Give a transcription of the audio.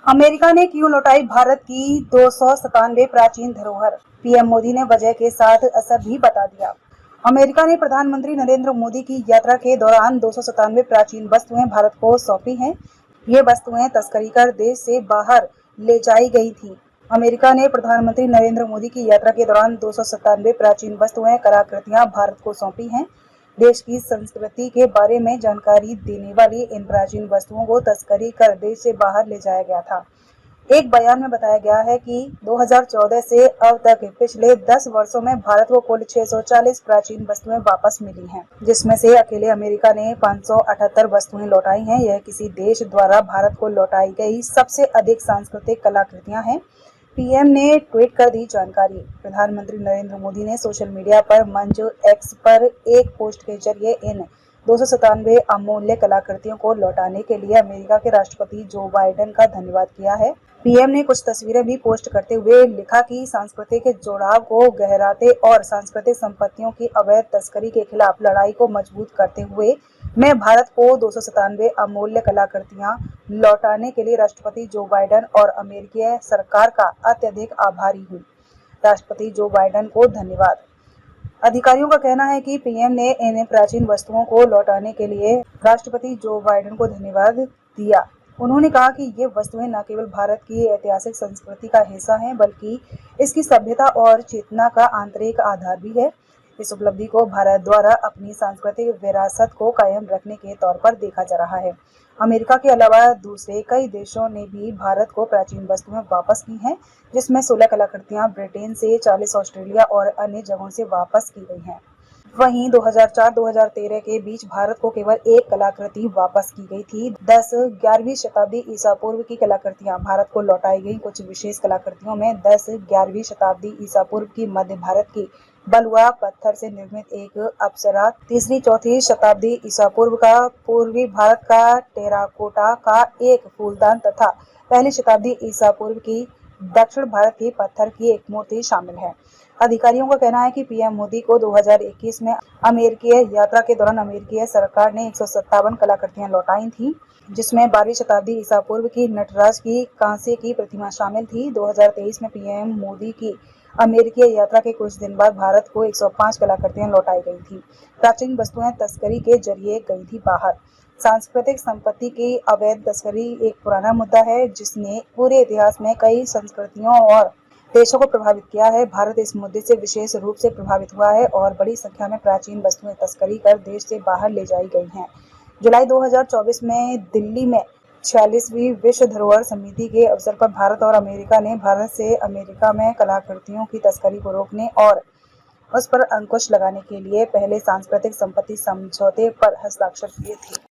America ने क्यों लौटाई भारत की 297 प्राचीन धरोहर। पीएम मोदी ने वजह के साथ असर भी बता दिया। अमेरिका ने प्रधानमंत्री नरेंद्र मोदी की यात्रा के दौरान 297 प्राचीन वस्तुएं भारत को सौंपी हैं। ये वस्तुएं तस्करी कर देश से बाहर ले जाई गई थी। अमेरिका ने प्रधानमंत्री नरेंद्र मोदी की यात्रा के दौरान 297 प्राचीन वस्तुएं कलाकृतियां भारत को सौंपी हैं। देश की संस्कृति के बारे में जानकारी देने वाली इन प्राचीन वस्तुओं को तस्करी कर देश से बाहर ले जाया गया था। एक बयान में बताया गया है कि 2014 से अब तक पिछले 10 वर्षों में भारत को कुल 640 प्राचीन वस्तुएं वापस मिली हैं, जिसमें से अकेले अमेरिका ने 578 वस्तुएं लौटाई हैं। यह किसी देश द्वारा भारत को लौटाई गई सबसे अधिक सांस्कृतिक कलाकृतियां हैं। पीएम ने ट्वीट कर दी जानकारी। प्रधानमंत्री नरेंद्र मोदी ने सोशल मीडिया पर मंच एक्स पर एक पोस्ट के जरिए इन 297 अमूल्य कलाकृतियों को लौटाने के लिए अमेरिका के राष्ट्रपति जो बाइडेन का धन्यवाद किया है। पीएम ने कुछ तस्वीरें भी पोस्ट करते हुए लिखा कि सांस्कृतिक जुड़ाव को गहराते और सांस्कृतिक संपत्तियों की अवैध तस्करी के खिलाफ लड़ाई को मजबूत करते हुए मैं भारत को 297 अमूल्य कलाकृतियां लौटाने के लिए राष्ट्रपति जो बाइडेन और अमेरिकी सरकार का अत्यधिक आभारी हूं। राष्ट्रपति जो बाइडेन को धन्यवाद। अधिकारियों का कहना है कि पीएम ने इन प्राचीन वस्तुओं को लौटाने के लिए राष्ट्रपति जो बाइडेन को धन्यवाद दिया। उन्होंने कहा कि ये वस्तुएं न केवल भारत की ऐतिहासिक संस्कृति का हिस्सा हैं, बल्कि इसकी सभ्यता और चेतना का आंतरिक आधार भी है। इस उपलब्धि को भारत द्वारा अपनी सांस्कृतिक विरासत को कायम रखने के तौर पर देखा जा रहा है। अमेरिका के अलावा दूसरे कई देशों ने भी भारत को प्राचीन वस्तुएं वापस की हैं, जिसमें 16 कलाकृतियां ब्रिटेन से, 40 ऑस्ट्रेलिया और अन्य जगहों से वापस की गई हैं। वहीं 2004-2013 के बीच भारत को केवल एक कलाकृति वापस की गई थी। 10-11वीं शताब्दी ईसा पूर्व की कलाकृतियां भारत को लौटाई गई। कुछ विशेष कलाकृतियों में 10-11वीं शताब्दी ईसा पूर्व की मध्य भारत की बलुआ पत्थर से निर्मित एक अप्सरा, 3री-4थी शताब्दी ईसा पूर्व का पूर्वी भारत का टेराकोटा का एक फूलदान तथा 1ली शताब्दी ईसा पूर्व की दक्षिण भारत की पत्थर की एक मूर्ति शामिल है। अधिकारियों का कहना है कि पीएम मोदी को 2021 में अमेरिकी यात्रा के दौरान अमेरिकी सरकार ने 157 कलाकृतियां लौटाई थीं, जिसमें 12वीं शताब्दी ईसा पूर्व की नटराज की कांसे की प्रतिमा शामिल थी। 2023 में पीएम मोदी की अमेरिकी यात्रा के कुछ दिन बाद भारत को 105 कलाकृतियां लौटाई गई थी। प्राचीन वस्तुएं तस्करी के जरिए गई थी बाहर। सांस्कृतिक संपत्ति की अवैध तस्करी एक पुराना मुद्दा है, जिसने पूरे इतिहास में कई संस्कृतियों और देशों को प्रभावित किया है। भारत इस मुद्दे से विशेष रूप से प्रभावित हुआ है और बड़ी संख्या में प्राचीन वस्तुएं तस्करी कर देश से बाहर ले जाई गई हैं। जुलाई 2024 में दिल्ली में 46वीं विश्व धरोहर समिति के अवसर पर भारत और अमेरिका ने भारत से अमेरिका में कलाकृतियों की तस्करी को रोकने और उस पर अंकुश लगाने के लिए पहले सांस्कृतिक संपत्ति समझौते पर हस्ताक्षर किए थे।